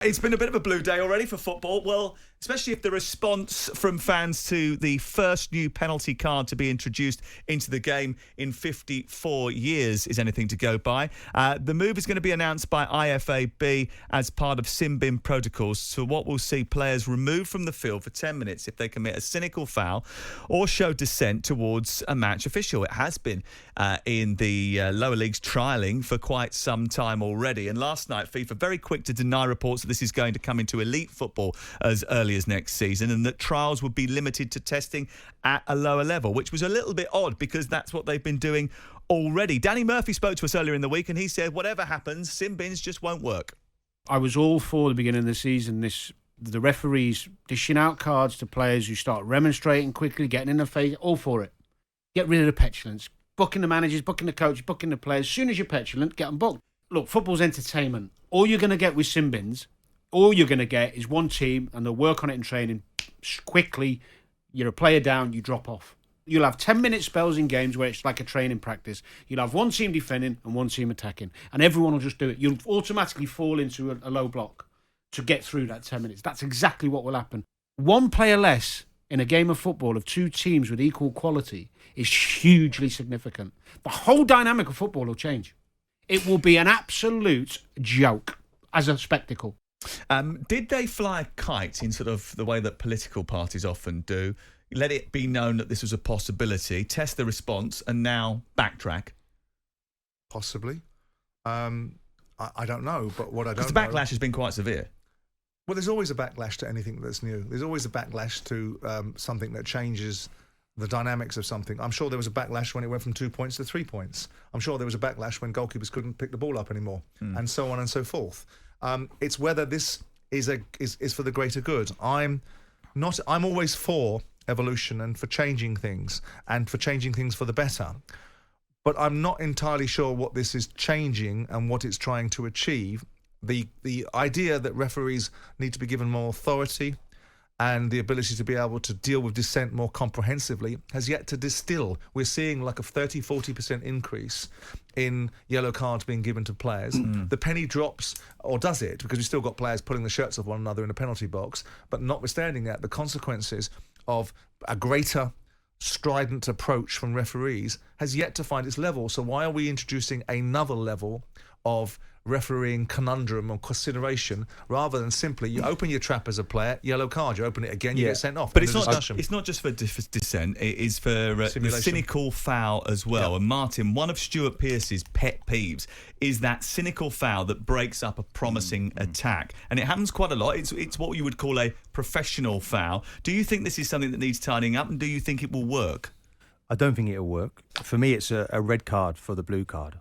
It's been a bit of a blue day already for football. Well, especially if the response from fans to the first new penalty card to be introduced into the game in 54 years is anything to go by. The move is going to be announced by IFAB as part of sin bin protocols. So what we'll see players removed from the field for 10 minutes if they commit a cynical foul or show dissent towards a match official. It has been in the lower leagues trialling for quite some time already. And last night, FIFA very quick to deny reports that this is going to come into elite football as early as next season and that trials would be limited to testing at a lower level, which was a little bit odd because that's what they've been doing already. Danny Murphy spoke to us earlier in the week and he said whatever happens, sin bins just won't work. I was all for the beginning of the season, the referees dishing out cards to players who start remonstrating quickly, getting in the face, all for it. Get rid of the petulance. Booking the managers, booking the coach, booking the players. As soon as you're petulant, get them booked. Look, football's entertainment. All you're going to get with sin bins, all you're going to get is one team and they'll work on it in training quickly. You're a player down, you drop off. You'll have 10-minute spells in games where it's like a training practice. You'll have one team defending and one team attacking, and everyone will just do it. You'll automatically fall into a low block to get through that 10 minutes. That's exactly what will happen. One player less in a game of football of two teams with equal quality is hugely significant. The whole dynamic of football will change. It will be an absolute joke as a spectacle. Did they fly a kite in sort of the way that political parties often do? Let it be known that this was a possibility, test the response, and now backtrack? Possibly. I don't know, but what I don't know... Because the backlash has been quite severe. Well, there's always a backlash to anything that's new. There's always a backlash to something that changes the dynamics of something. I'm sure there was a backlash when it went from 2 points to 3 points. I'm sure there was a backlash when goalkeepers couldn't pick the ball up anymore, and so on and so forth. It's whether this is for the greater good. I'm always for evolution and for changing things for the better. But I'm not entirely sure what this is changing and what it's trying to achieve. The idea that referees need to be given more authority and the ability to be able to deal with dissent more comprehensively has yet to distill. We're seeing like a 30-40% increase in yellow cards being given to players. The penny drops, or does it? Because we've still got players pulling the shirts off one another in a penalty box. But notwithstanding that, the consequences of a greater strident approach from referees has yet to find its level. So why are we introducing another level of refereeing conundrum or consideration rather than simply you open your trap as a player, yellow card, you open it again, you get sent off? But it's not just for dissent, it is for the cynical foul as well. And Martin, one of Stuart Pearce's pet peeves is that cynical foul that breaks up a promising attack, and it happens quite a lot. It's what you would call a professional foul. Do you think this is something that needs tidying up, and do you think it will work? I don't think it'll work. For me, it's a red card for the blue card.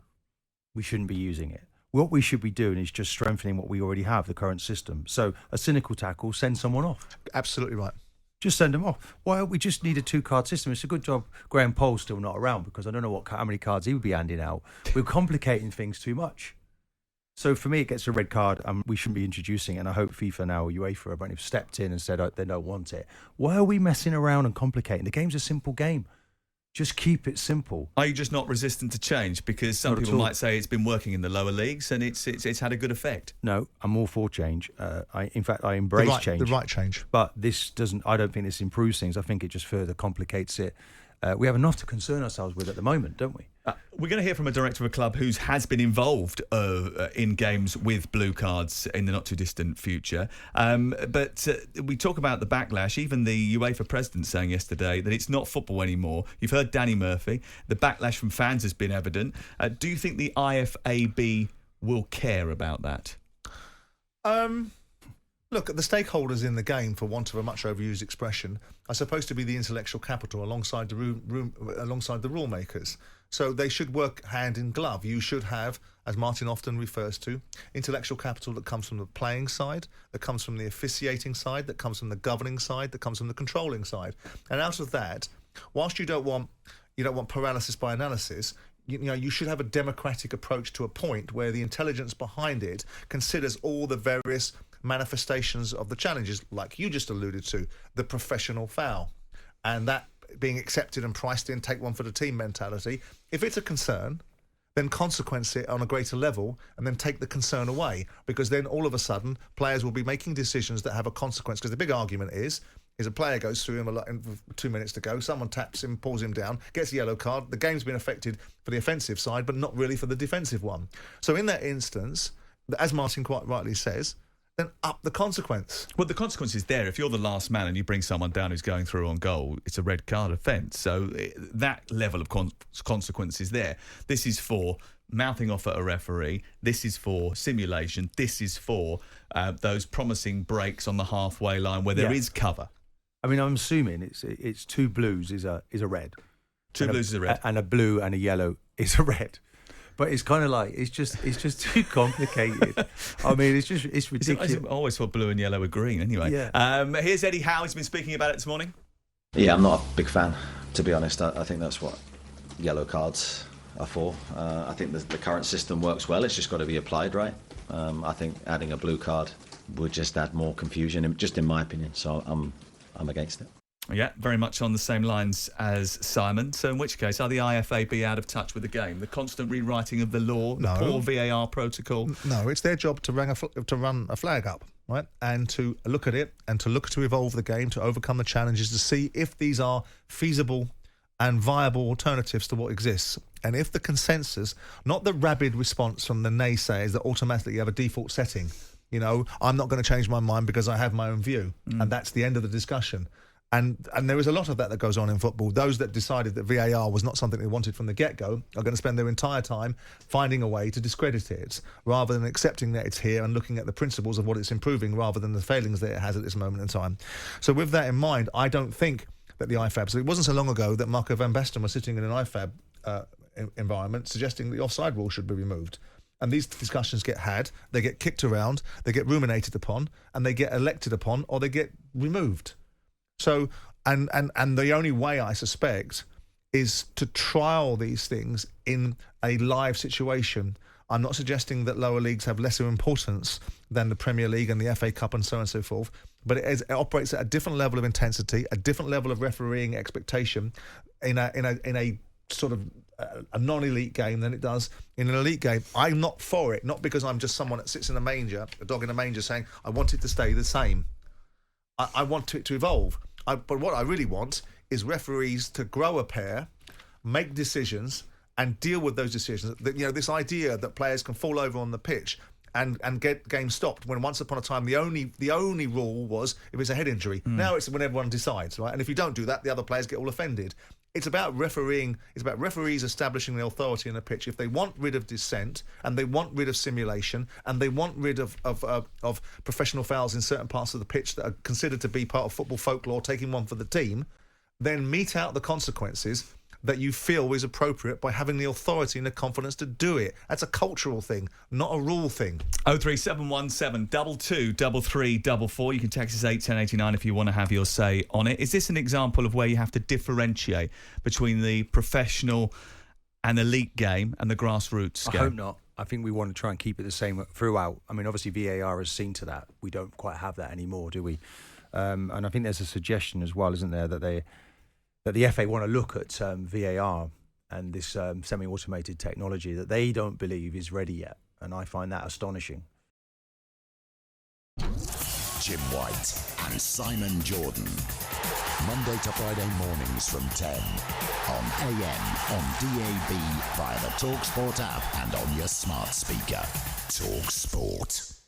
We shouldn't be using it. What we should be doing is just strengthening what we already have, the current system. So a cynical tackle, send someone off. Absolutely right. Just send them off. Why we just need a 2-card system? It's a good job Graham Poll's still not around because I don't know how many cards he would be handing out. We're complicating things too much. So for me, it gets a red card and we shouldn't be introducing it. And I hope FIFA now or UEFA have stepped in and said they don't want it. Why are we messing around and complicating? The game's a simple game. Just keep it simple. Are you just not resistant to change? Because some people might say it's been working in the lower leagues and it's had a good effect. No, I'm all for change. In fact, I embrace change. The right change. But this doesn't. I don't think this improves things. I think it just further complicates it. We have enough to concern ourselves with at the moment, don't we? We're going to hear from a director of a club who has been involved in games with blue cards in the not-too-distant future. But we talk about the backlash. Even the UEFA president saying yesterday that it's not football anymore. You've heard Danny Murphy. The backlash from fans has been evident. Do you think the IFAB will care about that? Look, the stakeholders in the game, for want of a much overused expression, are supposed to be the intellectual capital alongside the rule makers. So they should work hand in glove. You should have, as Martin often refers to, intellectual capital that comes from the playing side, that comes from the officiating side, that comes from the governing side, that comes from the controlling side. And out of that, whilst you don't want paralysis by analysis, you should have a democratic approach to a point where the intelligence behind it considers all the various manifestations of the challenges, like you just alluded to, the professional foul, and that being accepted and priced in, take one for the team mentality. If it's a concern, then consequence it on a greater level and then take the concern away, because then all of a sudden players will be making decisions that have a consequence. Because the big argument is a player goes through him a lot in 2 minutes to go, someone taps him, pulls him down, gets a yellow card, the game's been affected for the offensive side but not really for the defensive one. So in that instance, as Martin quite rightly says, then up the consequence. Well, the consequence is there. If you're the last man and you bring someone down who's going through on goal, it's a red card offence. So that level of consequence is there. This is for mouthing off at a referee. This is for simulation. This is for those promising breaks on the halfway line where there is cover. I mean, I'm assuming it's 2 blues is a red. Two blues is a red. And a blue and a yellow is a red. But it's kind of like, it's just too complicated. I mean, it's ridiculous. I always thought blue and yellow were green anyway. Yeah. Here's Eddie Howe. He's been speaking about it this morning. Yeah, I'm not a big fan, to be honest. I think that's what yellow cards are for. I think the current system works well. It's just got to be applied right. I think adding a blue card would just add more confusion, just in my opinion. So I'm against it. Yeah, very much on the same lines as Simon. So in which case, are the IFAB out of touch with the game? The constant rewriting of the law, the poor VAR protocol? No, it's their job to run a flag up, right? And to look at it and to look to evolve the game, to overcome the challenges, to see if these are feasible and viable alternatives to what exists. And if the consensus, not the rabid response from the naysayers that automatically have a default setting, you know, I'm not going to change my mind because I have my own view. And that's the end of the discussion. And there is a lot of that goes on in football. Those that decided that VAR was not something they wanted from the get-go are going to spend their entire time finding a way to discredit it, rather than accepting that it's here and looking at the principles of what it's improving rather than the failings that it has at this moment in time. So with that in mind, I don't think that the IFAB... So it wasn't so long ago that Marco van Basten was sitting in an IFAB environment suggesting the offside rule should be removed. And these discussions get had, they get kicked around, they get ruminated upon, and they get elected upon, or they get removed. So, and the only way, I suspect, is to trial these things in a live situation. I'm not suggesting that lower leagues have lesser importance than the Premier League and the FA Cup and so on and so forth, but it operates at a different level of intensity, a different level of refereeing expectation in a sort of a non-elite game than it does in an elite game. I'm not for it, not because I'm just someone that sits in a manger, a dog in a manger, saying I want it to stay the same. I want it to evolve. But what I really want is referees to grow a pair, make decisions, and deal with those decisions. That, you know, this idea that players can fall over on the pitch and get games stopped, when once upon a time the only rule was if it's a head injury. Now it's when everyone decides, right? And if you don't do that, the other players get all offended. It's about refereeing. It's about referees establishing the authority on the pitch. If they want rid of dissent, and they want rid of simulation, and they want rid of professional fouls in certain parts of the pitch that are considered to be part of football folklore, taking one for the team, then mete out the consequences that you feel is appropriate by having the authority and the confidence to do it. That's a cultural thing, not a rule thing. 03717 22 3344. You can text us 81089 if you want to have your say on it. Is this an example of where you have to differentiate between the professional and elite game and the grassroots game? I hope not. I think we want to try and keep it the same throughout. I mean, obviously VAR has seen to that. We don't quite have that anymore, do we? And I think there's a suggestion as well, isn't there, that the FA want to look at VAR and this semi-automated technology that they don't believe is ready yet. And I find that astonishing. Jim White and Simon Jordan. Monday to Friday mornings from 10 on AM, on DAB, via the talkSPORT app and on your smart speaker. talkSPORT.